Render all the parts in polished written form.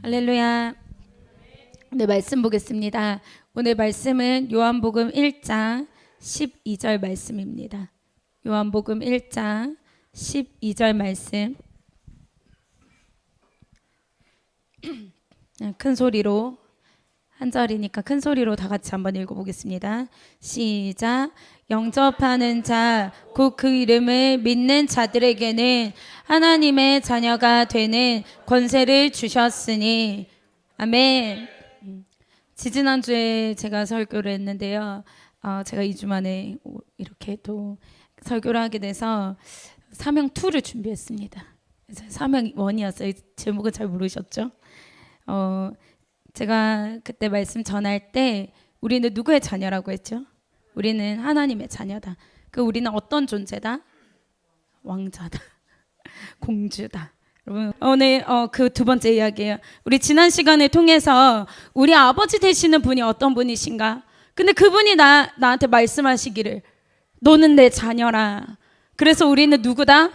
할렐루야. 오늘 말씀 보겠습니다. 오늘 말씀은 요한복음 1장 12절 말씀입니다. 요한복음 1장 12절 말씀. 큰 소리로, 한 절이니까 큰 소리로 다 같이 한번 읽어보겠습니다. 시작. 영접하는 자, 곧 그 이름을 믿는 자들에게는 하나님의 자녀가 되는 권세를 주셨으니. 아멘. 지지난주에 제가 설교를 했는데요. 제가 2주 만에 이렇게 또 설교를 하게 돼서 사명 2를 준비했습니다. 사명 1이었어요. 제목은 잘 모르셨죠? 제가 그때 말씀 전할 때 우리는 누구의 자녀라고 했죠? 우리는 하나님의 자녀다. 우리는 어떤 존재다? 왕자다. 공주다. 여러분, 오늘 그 두 번째 이야기예요. 우리 지난 시간을 통해서 우리 아버지 되시는 분이 어떤 분이신가? 근데 그분이 나한테 말씀하시기를 너는 내 자녀라. 그래서 우리는 누구다?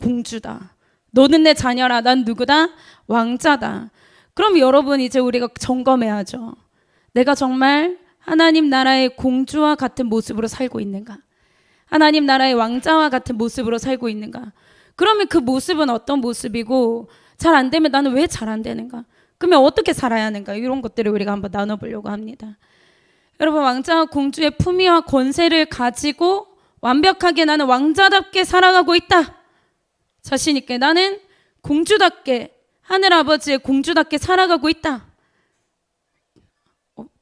공주다. 너는 내 자녀라. 난 누구다? 왕자다. 그럼 여러분, 이제 우리가 점검해야죠. 내가 정말 하나님 나라의 공주와 같은 모습으로 살고 있는가? 하나님 나라의 왕자와 같은 모습으로 살고 있는가? 그러면 그 모습은 어떤 모습이고, 잘 안 되면 나는 왜 잘 안 되는가? 그러면 어떻게 살아야 하는가? 이런 것들을 우리가 한번 나눠보려고 합니다. 여러분, 왕자와 공주의 품위와 권세를 가지고 완벽하게 나는 왕자답게 살아가고 있다. 자신 있게 나는 공주답게, 하늘아버지의 공주답게 살아가고 있다.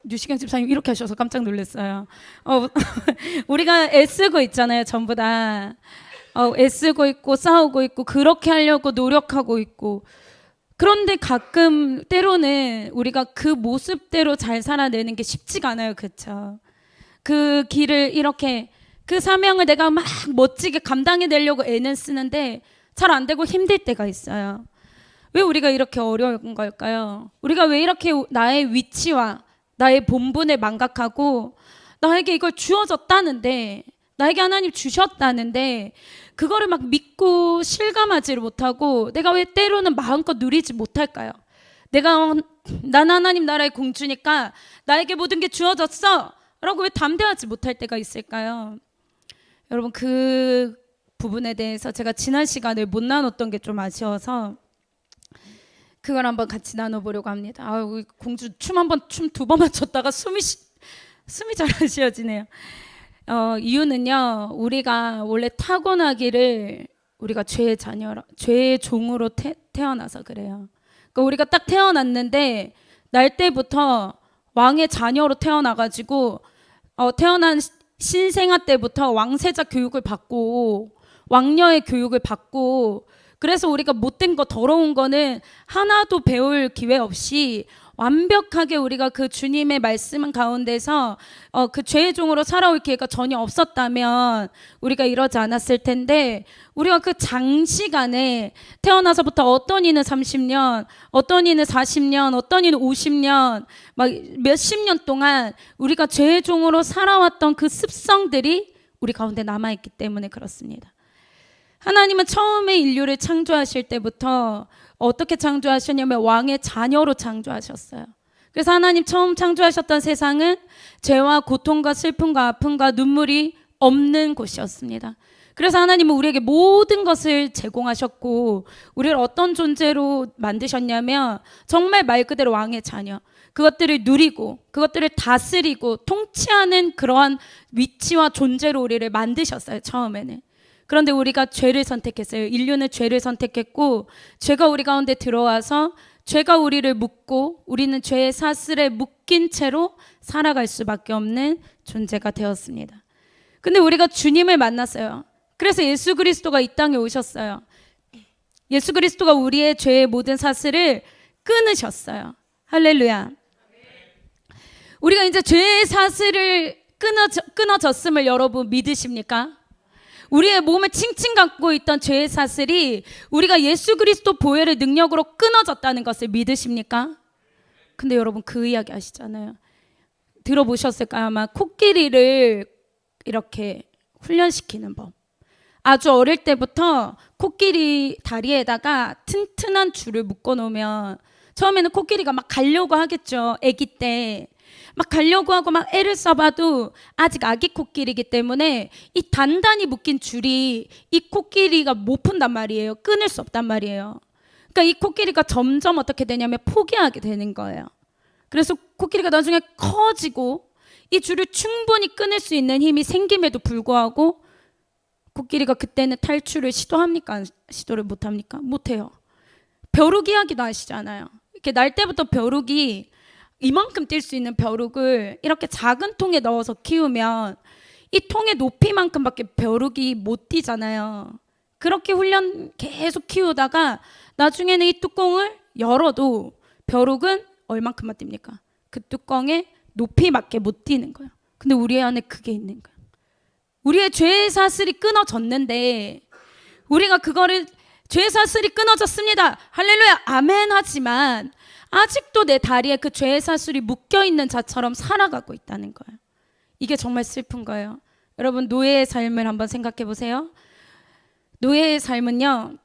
유시경 집사님 이렇게 하셔서 깜짝 놀랐어요. 우리가 애쓰고 있잖아요. 전부 다 애쓰고 있고 싸우고 있고 그렇게 하려고 노력하고 있고, 그런데 가끔 때로는 우리가 그 모습대로 잘 살아내는 게 쉽지가 않아요. 그렇죠? 그 길을 이렇게, 그 사명을 내가 막 멋지게 감당해내려고 애는 쓰는데 잘 안 되고 힘들 때가 있어요. 왜 우리가 이렇게 어려운 걸까요? 우리가 왜 이렇게 나의 위치와 나의 본분을 망각하고, 나에게 이걸 주어졌다는데, 나에게 하나님 주셨다는데 그거를 막 믿고 실감하지를 못하고, 내가 왜 때로는 마음껏 누리지 못할까요? 난 하나님 나라의 공주니까 나에게 모든 게 주어졌어 라고 왜 담대하지 못할 때가 있을까요? 여러분, 그 부분에 대해서 제가 지난 시간에 못 나눴던 게 좀 아쉬워서 그걸 한번 같이 나눠보려고 합니다. 공주 춤 2번만 췄다가 숨이 잘 안 쉬어지네요. 이유는요, 우리가 원래 타고나기를 우리가 죄의 종으로 태어나서 그래요. 그러니까 우리가 딱 태어났는데 날 때부터 왕의 자녀로 태어나가지고 태어난 신생아 때부터 왕세자 교육을 받고 왕녀의 교육을 받고, 그래서 우리가 못된 거 더러운 거는 하나도 배울 기회 없이 완벽하게 우리가 그 주님의 말씀 가운데서 그 죄의 종으로 살아올 기회가 전혀 없었다면 우리가 이러지 않았을 텐데, 우리가 그 장시간에 태어나서부터 어떤 이는 30년, 어떤 이는 40년, 어떤 이는 50년, 막 몇십 년 동안 우리가 죄의 종으로 살아왔던 그 습성들이 우리 가운데 남아있기 때문에 그렇습니다. 하나님은 처음에 인류를 창조하실 때부터 어떻게 창조하셨냐면 왕의 자녀로 창조하셨어요. 그래서 하나님 처음 창조하셨던 세상은 죄와 고통과 슬픔과 아픔과 눈물이 없는 곳이었습니다. 그래서 하나님은 우리에게 모든 것을 제공하셨고, 우리를 어떤 존재로 만드셨냐면 정말 말 그대로 왕의 자녀, 그것들을 누리고 그것들을 다스리고 통치하는 그러한 위치와 존재로 우리를 만드셨어요. 처음에는. 그런데 우리가 죄를 선택했어요. 인류는 죄를 선택했고, 죄가 우리 가운데 들어와서 죄가 우리를 묶고, 우리는 죄의 사슬에 묶인 채로 살아갈 수밖에 없는 존재가 되었습니다. 근데 우리가 주님을 만났어요. 그래서 예수 그리스도가 이 땅에 오셨어요. 예수 그리스도가 우리의 죄의 모든 사슬을 끊으셨어요. 할렐루야. 우리가 이제 죄의 사슬을 끊어졌음을 여러분 믿으십니까? 우리의 몸에 칭칭 감고 있던 죄의 사슬이 우리가 예수 그리스도 보혈의 능력으로 끊어졌다는 것을 믿으십니까? 근데 여러분, 그 이야기 아시잖아요. 들어보셨을까요? 아마 코끼리를 이렇게 훈련시키는 법. 아주 어릴 때부터 코끼리 다리에다가 튼튼한 줄을 묶어 놓으면 처음에는 코끼리가 막 가려고 하겠죠. 아기 때. 막 가려고 하고 막 애를 써봐도 아직 아기 코끼리이기 때문에 이 단단히 묶인 줄이 이 코끼리가 못 푼단 말이에요. 끊을 수 없단 말이에요. 그러니까 이 코끼리가 점점 어떻게 되냐면 포기하게 되는 거예요. 그래서 코끼리가 나중에 커지고 이 줄을 충분히 끊을 수 있는 힘이 생김에도 불구하고 코끼리가 그때는 탈출을 시도합니까? 시도를 못합니까? 못해요. 벼룩 이야기도 아시잖아요. 이렇게 날 때부터 벼룩이 이만큼 뛸 수 있는 벼룩을 이렇게 작은 통에 넣어서 키우면 이 통의 높이만큼밖에 벼룩이 못 뛰잖아요. 그렇게 훈련 계속 키우다가 나중에는 이 뚜껑을 열어도 벼룩은 얼만큼만 뜁니까? 그 뚜껑의 높이밖에 못 뛰는 거예요. 근데 우리 안에 그게 있는 거예요. 우리의 죄의 사슬이 끊어졌는데 우리가 그거를 죄의 사슬이 끊어졌습니다. 할렐루야 아멘 하지만 아직도 내 다리에 그 죄의 사슬이 묶여있는 자처럼 살아가고 있다는 거예요. 이게 정말 슬픈 거예요. 여러분 노예의 삶을 한번 생각해 보세요. 노예의 삶은요.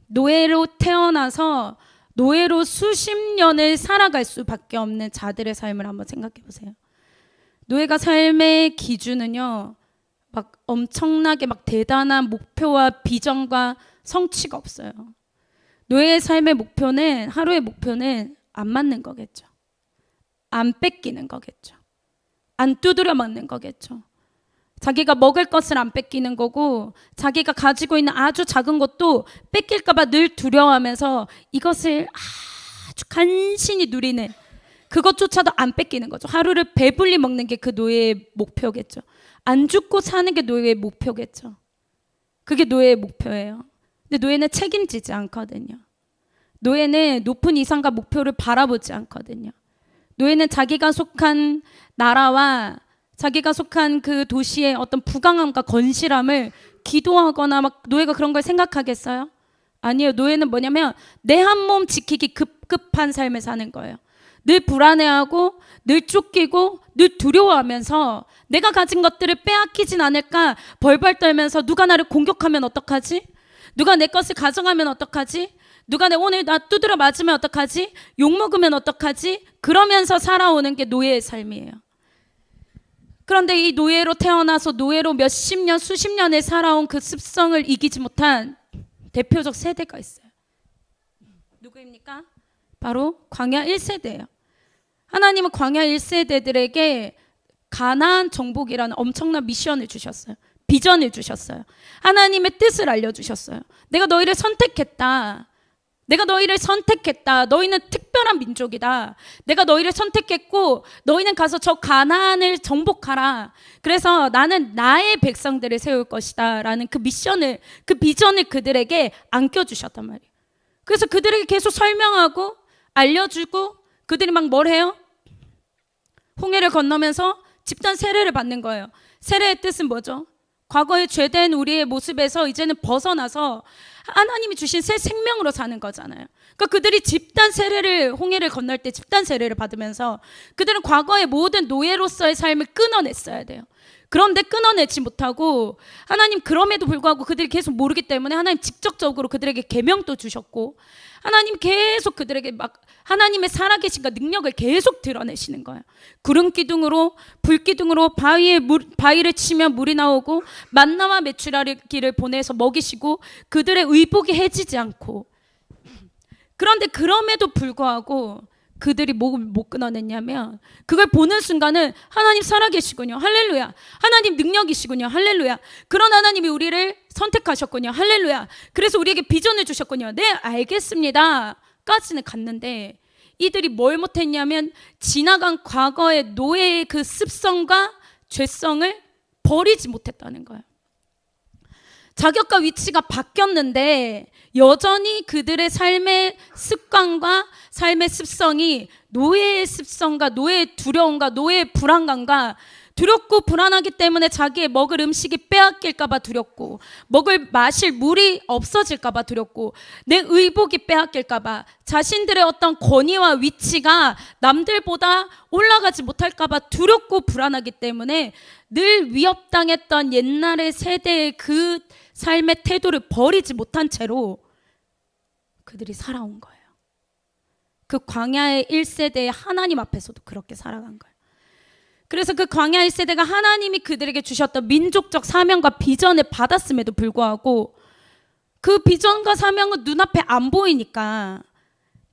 노예로 태어나서 노예로 수십 년을 살아갈 수밖에 없는 자들의 삶을 한번 생각해 보세요. 노예가 삶의 기준은요. 막 엄청나게 막 대단한 목표와 비전과 성취가 없어요. 노예의 삶의 목표는 하루의 목표는 안 맞는 거겠죠. 안 뺏기는 거겠죠. 안 두드려 맞는 거겠죠. 자기가 먹을 것을 안 뺏기는 거고 자기가 가지고 있는 아주 작은 것도 뺏길까 봐 늘 두려워하면서 이것을 아주 간신히 누리는 그것조차도 안 뺏기는 거죠. 하루를 배불리 먹는 게 그 노예의 목표겠죠. 안 죽고 사는 게 노예의 목표겠죠. 그게 노예의 목표예요. 근데 노예는 책임지지 않거든요. 노예는 높은 이상과 목표를 바라보지 않거든요. 노예는 자기가 속한 나라와 자기가 속한 그 도시의 어떤 부강함과 건실함을 기도하거나 막 노예가 그런 걸 생각하겠어요? 아니에요. 노예는 뭐냐면 내 한 몸 지키기 급급한 삶을 사는 거예요. 늘 불안해하고 늘 쫓기고 늘 두려워하면서 내가 가진 것들을 빼앗기진 않을까 벌벌 떨면서 누가 나를 공격하면 어떡하지? 누가 내 것을 가져가면 어떡하지? 누가 오늘 나 두드려 맞으면 어떡하지? 욕먹으면 어떡하지? 그러면서 살아오는 게 노예의 삶이에요. 그런데 이 노예로 태어나서 노예로 몇십 년, 수십 년을 살아온 그 습성을 이기지 못한 대표적 세대가 있어요. 누구입니까? 바로 광야 1세대예요. 하나님은 광야 1세대들에게 가나안 정복이라는 엄청난 미션을 주셨어요. 비전을 주셨어요. 하나님의 뜻을 알려주셨어요. 내가 너희를 선택했다. 내가 너희를 선택했다. 너희는 특별한 민족이다. 내가 너희를 선택했고 너희는 가서 저 가나안을 정복하라. 그래서 나는 나의 백성들을 세울 것이다 라는 그 미션을, 그 비전을 그들에게 안겨주셨단 말이에요. 그래서 그들에게 계속 설명하고 알려주고 그들이 막 뭘 해요? 홍해를 건너면서 집단 세례를 받는 거예요. 세례의 뜻은 뭐죠? 과거의 죄된 우리의 모습에서 이제는 벗어나서 하나님이 주신 새 생명으로 사는 거잖아요. 그러니까 그들이 집단 세례를 홍해를 건널 때 집단 세례를 받으면서 그들은 과거의 모든 노예로서의 삶을 끊어냈어야 돼요. 그런데 끊어내지 못하고 하나님 그럼에도 불구하고 그들이 계속 모르기 때문에 하나님 직접적으로 그들에게 계명도 주셨고 하나님 계속 그들에게 막 하나님의 살아계신과 능력을 계속 드러내시는 거예요. 구름 기둥으로 불 기둥으로 바위를 치면 물이 나오고 만나와 메추라기를 보내서 먹이시고 그들의 의복이 해지지 않고 그런데 그럼에도 불구하고 그들이 못 끊어냈냐면 그걸 보는 순간은 하나님 살아계시군요. 할렐루야. 하나님 능력이시군요. 할렐루야. 그런 하나님이 우리를 선택하셨군요. 할렐루야. 그래서 우리에게 비전을 주셨군요. 네, 알겠습니다. 까지는 갔는데 이들이 뭘 못했냐면 지나간 과거의 노예의 그 습성과 죄성을 버리지 못했다는 거예요. 자격과 위치가 바뀌었는데 여전히 그들의 삶의 습관과 삶의 습성이 노예의 습성과 노예의 두려움과 노예의 불안감과 두렵고 불안하기 때문에 자기의 먹을 음식이 빼앗길까봐 두렵고, 먹을 마실 물이 없어질까봐 두렵고, 내 의복이 빼앗길까봐, 자신들의 어떤 권위와 위치가 남들보다 올라가지 못할까봐 두렵고 불안하기 때문에 늘 위협당했던 옛날의 세대의 그 삶의 태도를 버리지 못한 채로 그들이 살아온 거예요. 그 광야의 1세대의 하나님 앞에서도 그렇게 살아간 거예요. 그래서 그 광야 1세대가 하나님이 그들에게 주셨던 민족적 사명과 비전을 받았음에도 불구하고 그 비전과 사명은 눈앞에 안 보이니까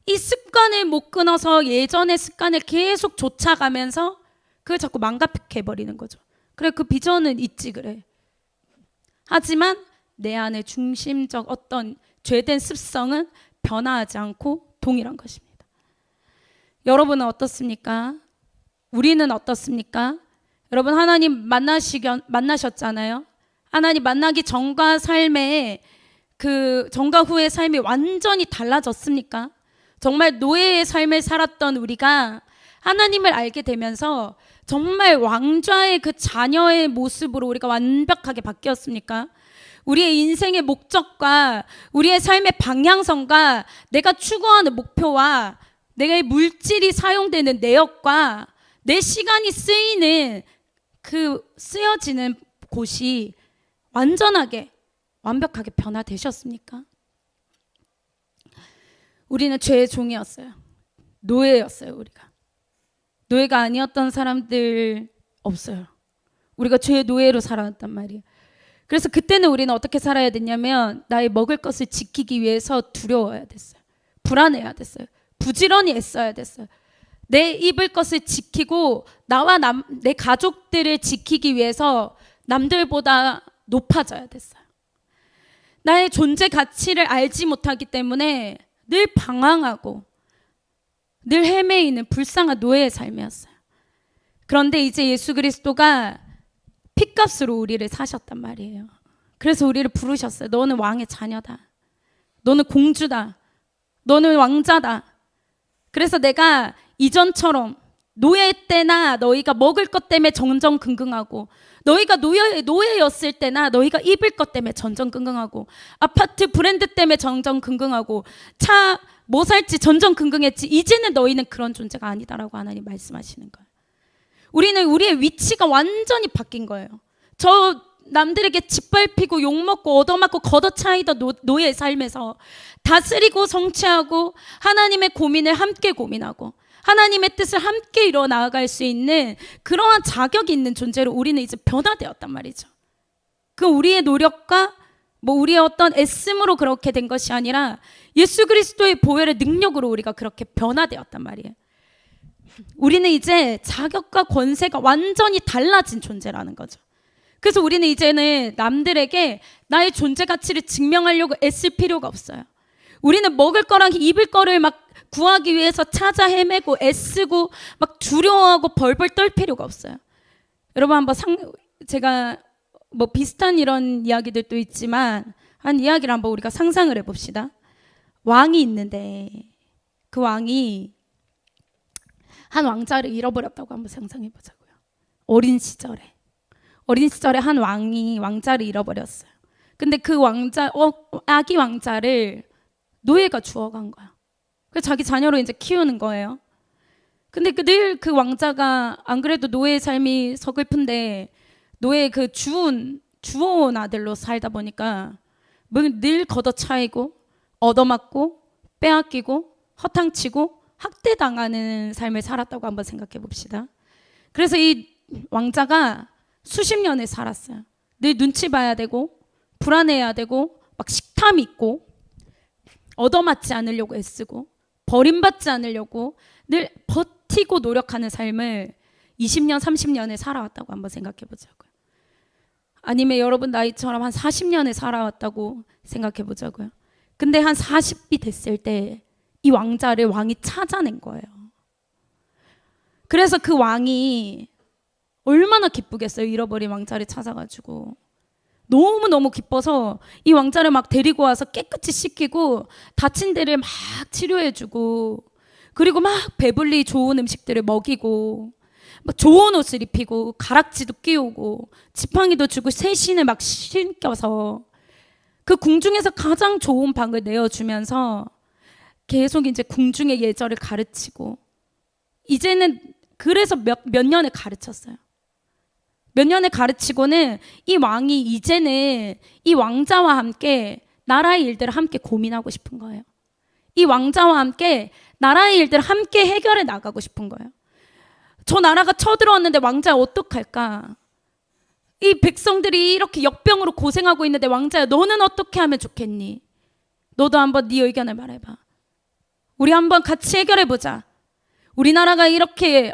이 습관을 못 끊어서 예전의 습관을 계속 쫓아가면서 그걸 자꾸 망각해버리는 거죠. 그래, 그 비전은 있지 그래. 하지만 내 안의 중심적 어떤 죄된 습성은 변화하지 않고 동일한 것입니다. 여러분은 어떻습니까? 우리는 어떻습니까? 여러분, 하나님 만나셨잖아요. 하나님 만나기 전과 삶에 전과 후의 삶이 완전히 달라졌습니까? 정말 노예의 삶을 살았던 우리가 하나님을 알게 되면서 정말 왕좌의 그 자녀의 모습으로 우리가 완벽하게 바뀌었습니까? 우리의 인생의 목적과 우리의 삶의 방향성과 내가 추구하는 목표와 내가 물질이 사용되는 내역과 내 시간이 쓰여지는 곳이 완전하게 완벽하게 변화되셨습니까? 우리는 죄의 종이었어요. 노예였어요. 우리가 노예가 아니었던 사람들 없어요. 우리가 죄의 노예로 살아왔단 말이에요. 그래서 그때는 우리는 어떻게 살아야 됐냐면 나의 먹을 것을 지키기 위해서 두려워야 됐어요. 불안해야 됐어요. 부지런히 애써야 됐어요. 내 입을 것을 지키고 나와 내 가족들을 지키기 위해서 남들보다 높아져야 됐어요. 나의 존재 가치를 알지 못하기 때문에 늘 방황하고 늘 헤매이는 불쌍한 노예의 삶이었어요. 그런데 이제 예수 그리스도가 핏값으로 우리를 사셨단 말이에요. 그래서 우리를 부르셨어요. 너는 왕의 자녀다. 너는 공주다. 너는 왕자다. 그래서 내가 이전처럼 노예 때나 너희가 먹을 것 때문에 전전긍긍하고, 너희가 노예였을 때나 너희가 입을 것 때문에 전전긍긍하고, 아파트 브랜드 때문에 전전긍긍하고, 차 뭐 살지 전전긍긍했지, 이제는 너희는 그런 존재가 아니다라고 하나님 말씀하시는 거예요. 우리는 우리의 위치가 완전히 바뀐 거예요. 저 남들에게 짓밟히고 욕먹고 얻어맞고 걷어차이던 노예의 삶에서 다스리고 성취하고 하나님의 고민을 함께 고민하고 하나님의 뜻을 함께 이뤄 나아갈 수 있는 그러한 자격이 있는 존재로 우리는 이제 변화되었단 말이죠. 그 우리의 노력과 우리의 어떤 애씀으로 그렇게 된 것이 아니라 예수 그리스도의 보혈의 능력으로 우리가 그렇게 변화되었단 말이에요. 우리는 이제 자격과 권세가 완전히 달라진 존재라는 거죠. 그래서 우리는 이제는 남들에게 나의 존재 가치를 증명하려고 애쓸 필요가 없어요. 우리는 먹을 거랑 입을 거를 막 구하기 위해서 찾아 헤매고 애쓰고 막 두려워하고 벌벌 떨 필요가 없어요. 여러분, 한번 제가 비슷한 이런 이야기들도 있지만 한 이야기를 한번 우리가 상상을 해봅시다. 왕이 있는데 그 왕이 한 왕자를 잃어버렸다고 한번 상상해보자고요. 어린 시절에 한 왕이 왕자를 잃어버렸어요. 근데 그 아기 왕자를 노예가 주워간 거야. 그래서 자기 자녀로 이제 키우는 거예요. 근데 늘 그 왕자가 안 그래도 노예의 삶이 서글픈데 노예 주워온 아들로 살다 보니까 늘 걷어차이고 얻어맞고 빼앗기고 허탕치고 학대당하는 삶을 살았다고 한번 생각해 봅시다. 그래서 이 왕자가 수십 년을 살았어요. 늘 눈치 봐야 되고 불안해야 되고 막 식탐이 있고 얻어맞지 않으려고 애쓰고 버림받지 않으려고 늘 버티고 노력하는 삶을 20년, 30년을 살아왔다고 한번 생각해 보자고요. 아니면 여러분 나이처럼 한 40년을 살아왔다고 생각해 보자고요. 근데 한 40이 됐을 때 이 왕자를 왕이 찾아낸 거예요. 그래서 그 왕이 얼마나 기쁘겠어요. 잃어버린 왕자를 찾아가지고. 너무너무 기뻐서 이 왕자를 막 데리고 와서 깨끗이 씻기고 다친 데를 막 치료해주고, 그리고 막 배불리 좋은 음식들을 먹이고 막 좋은 옷을 입히고 가락지도 끼우고 지팡이도 주고 새 신을 막 신겨서 그 궁중에서 가장 좋은 방을 내어주면서 계속 이제 궁중의 예절을 가르치고, 이제는 그래서 몇 년을 가르쳤어요. 몇 년을 가르치고는 이 왕이 이제는 이 왕자와 함께 나라의 일들을 함께 고민하고 싶은 거예요. 이 왕자와 함께 나라의 일들을 함께 해결해 나가고 싶은 거예요. 저 나라가 쳐들어왔는데 왕자야 어떡할까? 이 백성들이 이렇게 역병으로 고생하고 있는데 왕자야 너는 어떻게 하면 좋겠니? 너도 한번 네 의견을 말해봐. 우리 한번 같이 해결해보자. 우리나라가 이렇게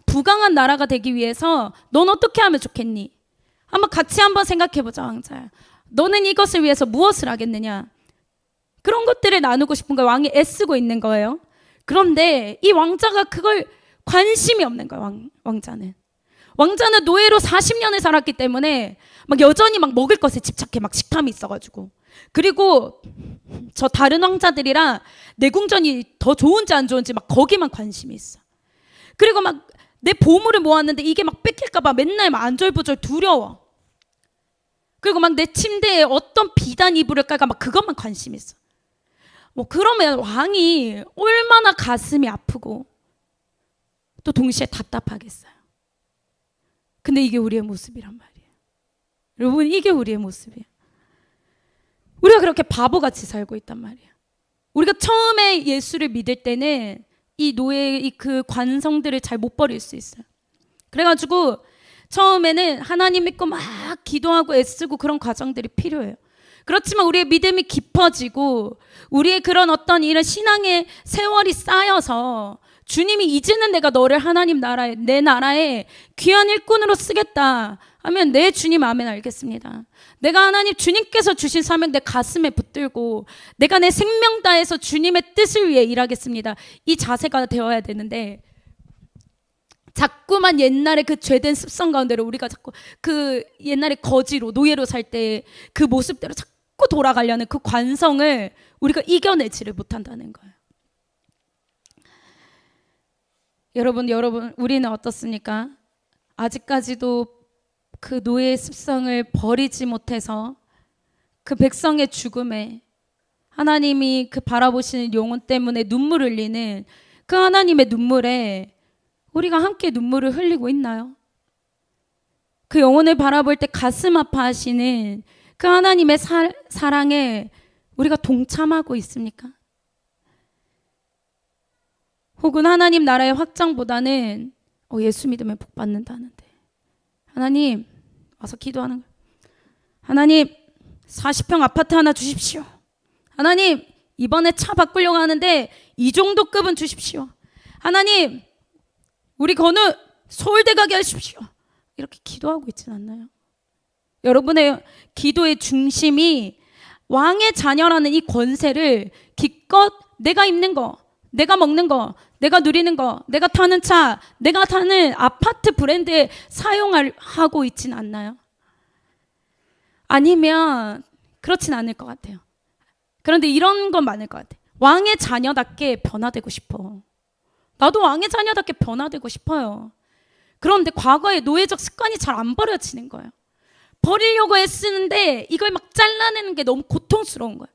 부강한 나라가 되기 위해서 넌 어떻게 하면 좋겠니? 한번 같이 한번 생각해보자 왕자야. 너는 이것을 위해서 무엇을 하겠느냐? 그런 것들을 나누고 싶은 거예요. 왕이 애쓰고 있는 거예요. 그런데 이 왕자가 그걸 관심이 없는 거예요. 왕자는 노예로 40년을 살았기 때문에 막 여전히 막 먹을 것에 집착해. 막 식탐이 있어가지고. 그리고 저 다른 왕자들이랑 내궁전이 더 좋은지 안 좋은지 막 거기만 관심이 있어. 그리고 막 내 보물을 모았는데 이게 막 뺏길까봐 맨날 막 안절부절 두려워. 그리고 막 내 침대에 어떤 비단 이불을 깔까 막 그것만 관심이 있어. 뭐 그러면 왕이 얼마나 가슴이 아프고 또 동시에 답답하겠어요. 근데 이게 우리의 모습이란 말이에요. 여러분, 이게 우리의 모습이에요. 우리가 그렇게 바보같이 살고 있단 말이에요. 우리가 처음에 예수를 믿을 때는 이 노예의 그 관성들을 잘 못 버릴 수 있어요. 그래가지고 처음에는 하나님 믿고 막 기도하고 애쓰고 그런 과정들이 필요해요. 그렇지만 우리의 믿음이 깊어지고 우리의 그런 어떤 이런 신앙의 세월이 쌓여서 주님이 이제는 내가 너를 하나님 나라에, 내 나라에 귀한 일꾼으로 쓰겠다 하면, 네 주님 아멘 알겠습니다. 내가 하나님 주님께서 주신 사명 내 가슴에 붙들고 내가 내 생명 다해서 주님의 뜻을 위해 일하겠습니다. 이 자세가 되어야 되는데, 자꾸만 옛날에 그 죄된 습성 가운데로 우리가 자꾸 그 옛날에 거지로 노예로 살 때 그 모습대로 자꾸 돌아가려는 그 관성을 우리가 이겨내지를 못한다는 거예요. 여러분, 우리는 어떻습니까? 아직까지도 그 노예의 습성을 버리지 못해서 그 백성의 죽음에 하나님이 그 바라보시는 영혼 때문에 눈물을 흘리는 그 하나님의 눈물에 우리가 함께 눈물을 흘리고 있나요? 그 영혼을 바라볼 때 가슴 아파하시는 그 하나님의 사랑에 우리가 동참하고 있습니까? 혹은 하나님 나라의 확장보다는 예수 믿으면 복 받는다는데, 하나님 와서 기도하는 거예요. 하나님 40평 아파트 하나 주십시오. 하나님 이번에 차 바꾸려고 하는데 이 정도 급은 주십시오. 하나님 우리 건우 서울대 가게 하십시오. 이렇게 기도하고 있진 않나요? 여러분의 기도의 중심이 왕의 자녀라는 이 권세를 기껏 내가 입는 거, 내가 먹는 거, 내가 누리는 거, 내가 타는 차, 내가 타는 아파트 브랜드에 사용하고 있진 않나요? 아니면 그렇진 않을 것 같아요. 그런데 이런 건 많을 것 같아요. 왕의 자녀답게 변화되고 싶어. 나도 왕의 자녀답게 변화되고 싶어요. 그런데 과거의 노예적 습관이 잘 안 버려지는 거예요. 버리려고 애쓰는데 이걸 막 잘라내는 게 너무 고통스러운 거예요.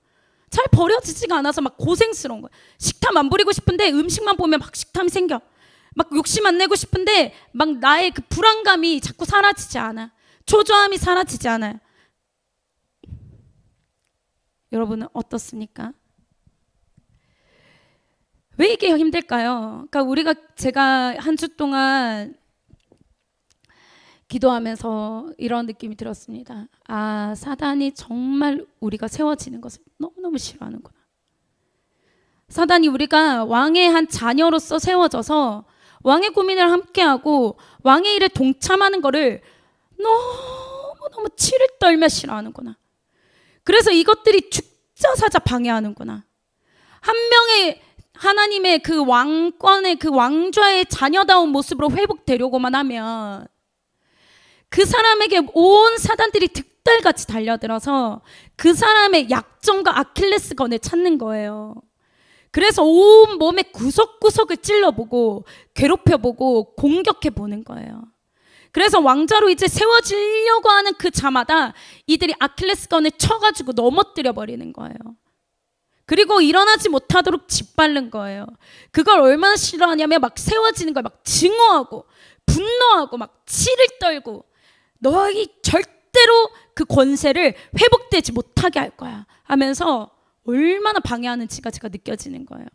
잘 버려지지가 않아서 막 고생스러운 거예요. 식탐 안 부리고 싶은데 음식만 보면 막 식탐이 생겨. 막 욕심 안 내고 싶은데 막 나의 그 불안감이 자꾸 사라지지 않아. 초조함이 사라지지 않아요. 여러분은 어떻습니까? 왜 이게 힘들까요? 그러니까 제가 한 주 동안 기도하면서 이런 느낌이 들었습니다. 아, 사단이 정말 우리가 세워지는 것을 너무너무 싫어하는구나. 사단이 우리가 왕의 한 자녀로서 세워져서 왕의 고민을 함께하고 왕의 일에 동참하는 거를 너무너무 치를 떨며 싫어하는구나. 그래서 이것들이 죽자사자 방해하는구나. 한 명의 하나님의 그 왕권의 그 왕좌의 자녀다운 모습으로 회복되려고만 하면 그 사람에게 온 사단들이 득달같이 달려들어서 그 사람의 약점과 아킬레스건을 찾는 거예요. 그래서 온 몸의 구석구석을 찔러보고 괴롭혀보고 공격해보는 거예요. 그래서 왕자로 이제 세워지려고 하는 그 자마다 이들이 아킬레스건을 쳐가지고 넘어뜨려 버리는 거예요. 그리고 일어나지 못하도록 짓밟는 거예요. 그걸 얼마나 싫어하냐면 막 세워지는 걸 막 증오하고 분노하고 막 치를 떨고 너희 절대로 그 권세를 회복되지 못하게 할 거야 하면서 얼마나 방해하는지가 제가 느껴지는 거예요.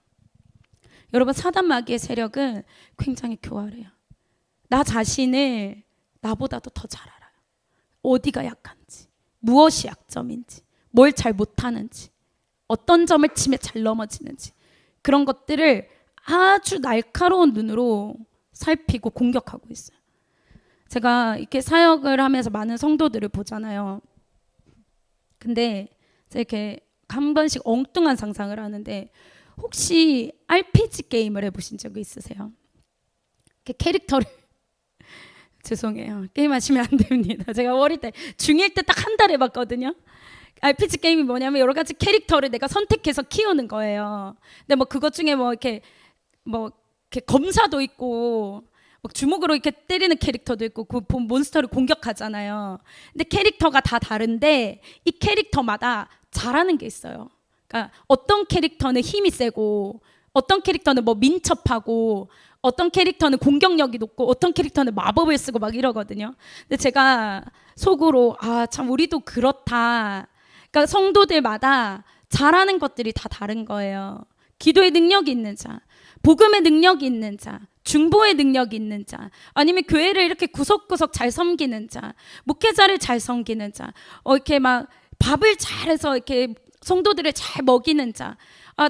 여러분, 사단 마귀의 세력은 굉장히 교활해요. 나 자신을 나보다도 더 잘 알아요. 어디가 약한지, 무엇이 약점인지, 뭘 잘 못하는지, 어떤 점을 치면 잘 넘어지는지, 그런 것들을 아주 날카로운 눈으로 살피고 공격하고 있어요. 제가 이렇게 사역을 하면서 많은 성도들을 보잖아요. 근데 제가 이렇게 한 번씩 엉뚱한 상상을 하는데, 혹시 RPG 게임을 해보신 적이 있으세요? 이렇게 캐릭터를 죄송해요. 게임하시면 안 됩니다. 제가 어릴 때 중1 때 딱 한 달 해봤거든요. RPG 게임이 뭐냐면 여러 가지 캐릭터를 내가 선택해서 키우는 거예요. 근데 뭐 그것 중에 뭐 이렇게 검사도 있고 막 주먹으로 이렇게 때리는 캐릭터도 있고 그 몬스터를 공격하잖아요. 근데 캐릭터가 다 다른데 이 캐릭터마다 잘하는 게 있어요. 그러니까 어떤 캐릭터는 힘이 세고 어떤 캐릭터는 뭐 민첩하고 어떤 캐릭터는 공격력이 높고 어떤 캐릭터는 마법을 쓰고 막 이러거든요. 근데 제가 속으로 참 우리도 그렇다. 그러니까 성도들마다 잘하는 것들이 다 다른 거예요. 기도의 능력이 있는 자, 복음의 능력이 있는 자, 중보의 능력이 있는 자, 아니면 교회를 이렇게 구석구석 잘 섬기는 자, 목회자를 잘 섬기는 자, 이렇게 막 밥을 잘해서 이렇게 성도들을 잘 먹이는 자.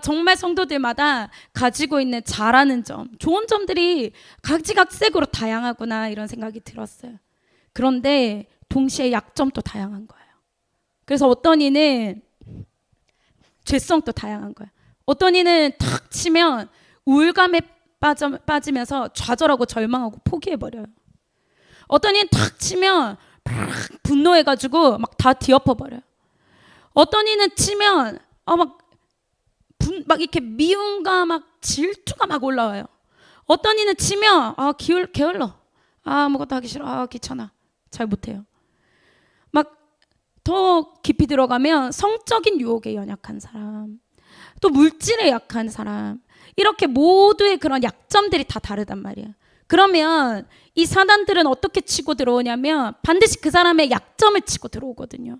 정말 성도들마다 가지고 있는 잘하는 점, 좋은 점들이 각지각색으로 다양하구나 이런 생각이 들었어요. 그런데 동시에 약점도 다양한 거예요. 그래서 어떤 이는 죄성도 다양한 거예요. 어떤 이는 탁 치면 우울감에 빠지면서 좌절하고 절망하고 포기해버려요. 어떤 이는 탁 치면 막 분노해가지고 막 다 뒤엎어버려요. 어떤 이는 치면 막 이렇게 미움과 막 질투가 막 올라와요. 어떤 이는 치면 게을러. 아무것도 하기 싫어. 귀찮아. 잘 못해요. 막 더 깊이 들어가면 성적인 유혹에 연약한 사람, 또 물질에 약한 사람, 이렇게 모두의 그런 약점들이 다 다르단 말이에요. 그러면 이 사단들은 어떻게 치고 들어오냐면 반드시 그 사람의 약점을 치고 들어오거든요.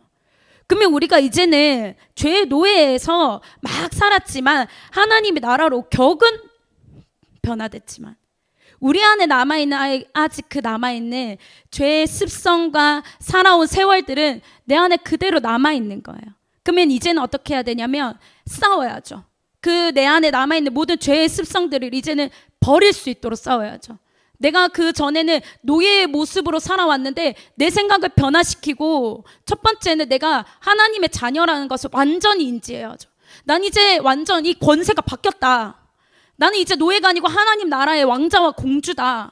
그러면 우리가 이제는 죄의 노예에서 막 살았지만 하나님의 나라로 격은 변화됐지만 우리 안에 남아있는 아직 그 남아있는 죄의 습성과 살아온 세월들은 내 안에 그대로 남아있는 거예요. 그러면 이제는 어떻게 해야 되냐면 싸워야죠. 그 내 안에 남아있는 모든 죄의 습성들을 이제는 버릴 수 있도록 싸워야죠. 내가 그 전에는 노예의 모습으로 살아왔는데 내 생각을 변화시키고, 첫 번째는 내가 하나님의 자녀라는 것을 완전히 인지해야죠. 난 이제 완전 히 권세가 바뀌었다. 나는 이제 노예가 아니고 하나님 나라의 왕자와 공주다.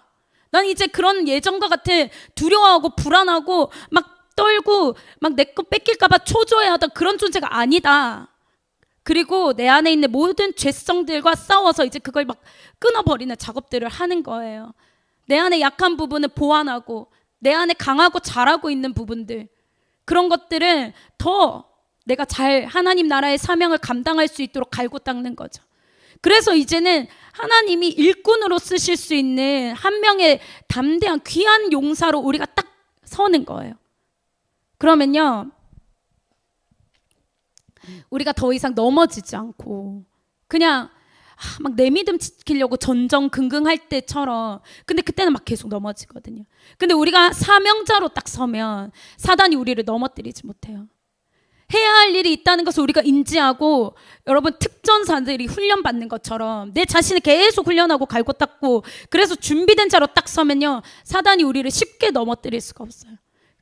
난 이제 그런 예전과 같은 두려워하고 불안하고 막 떨고 막 내 거 뺏길까 봐 초조해하던 그런 존재가 아니다. 그리고 내 안에 있는 모든 죄성들과 싸워서 이제 그걸 막 끊어버리는 작업들을 하는 거예요. 내 안에 약한 부분은 보완하고 내 안에 강하고 잘하고 있는 부분들, 그런 것들은 더 내가 잘 하나님 나라의 사명을 감당할 수 있도록 갈고 닦는 거죠. 그래서 이제는 하나님이 일꾼으로 쓰실 수 있는 한 명의 담대한 귀한 용사로 우리가 딱 서는 거예요. 그러면요, 우리가 더 이상 넘어지지 않고 그냥 막 내 믿음 지키려고 전전긍긍할 때처럼, 근데 그때는 막 계속 넘어지거든요. 근데 우리가 사명자로 딱 서면 사단이 우리를 넘어뜨리지 못해요. 해야 할 일이 있다는 것을 우리가 인지하고, 여러분 특전사들이 훈련받는 것처럼 내 자신을 계속 훈련하고 갈고 닦고, 그래서 준비된 자로 딱 서면요, 사단이 우리를 쉽게 넘어뜨릴 수가 없어요.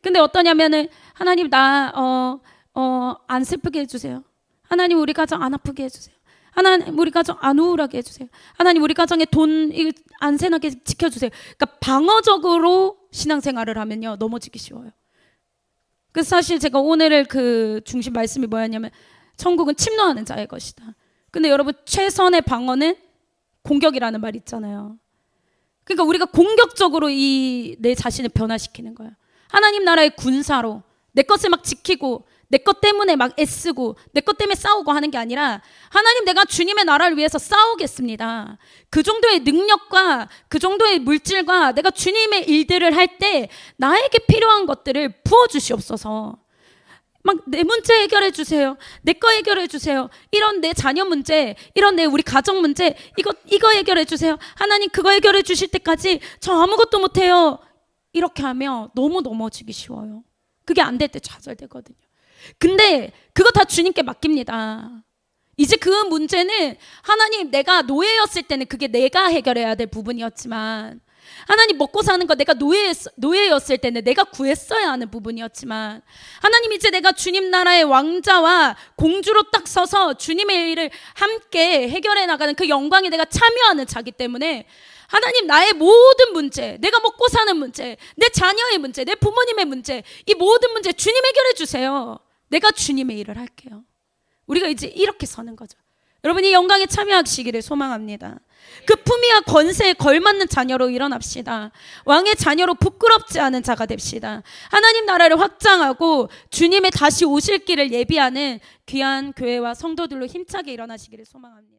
근데 어떠냐면은 하나님 안 슬프게 해주세요. 하나님 우리 가정 안 아프게 해주세요. 하나님 우리 가정 안 우울하게 해주세요. 하나님 우리 가정에 돈 안 새나게 지켜주세요. 그러니까 방어적으로 신앙생활을 하면요 넘어지기 쉬워요. 그래서 사실 제가 오늘 그 중심 말씀이 뭐였냐면 천국은 침노하는 자의 것이다. 근데 여러분, 최선의 방어는 공격이라는 말 있잖아요. 그러니까 우리가 공격적으로 내 자신을 변화시키는 거예요. 하나님 나라의 군사로 내 것을 막 지키고 내 것 때문에 막 애쓰고 내 것 때문에 싸우고 하는 게 아니라, 하나님, 내가 주님의 나라를 위해서 싸우겠습니다. 그 정도의 능력과 그 정도의 물질과 내가 주님의 일들을 할 때 나에게 필요한 것들을 부어주시옵소서. 막 내 문제 해결해 주세요. 내 거 해결해 주세요. 이런 내 자녀 문제, 이런 우리 가정 문제, 이거 해결해 주세요. 하나님, 그거 해결해 주실 때까지 저 아무것도 못해요. 이렇게 하면 너무 넘어지기 쉬워요. 그게 안 될 때 좌절되거든요. 근데 그거 다 주님께 맡깁니다. 이제 그 문제는, 하나님, 내가 노예였을 때는 그게 내가 해결해야 될 부분이었지만, 하나님, 먹고 사는 거 내가 노예였을 때는 내가 구했어야 하는 부분이었지만, 하나님, 이제 내가 주님 나라의 왕자와 공주로 딱 서서 주님의 일을 함께 해결해 나가는 그 영광에 내가 참여하는 자기 때문에, 하나님, 나의 모든 문제, 내가 먹고 사는 문제, 내 자녀의 문제, 내 부모님의 문제, 이 모든 문제 주님 해결해 주세요. 내가 주님의 일을 할게요. 우리가 이제 이렇게 서는 거죠. 여러분이 영광에 참여하시기를 소망합니다. 그 품위와 권세에 걸맞는 자녀로 일어납시다. 왕의 자녀로 부끄럽지 않은 자가 됩시다. 하나님 나라를 확장하고 주님의 다시 오실 길을 예비하는 귀한 교회와 성도들로 힘차게 일어나시기를 소망합니다.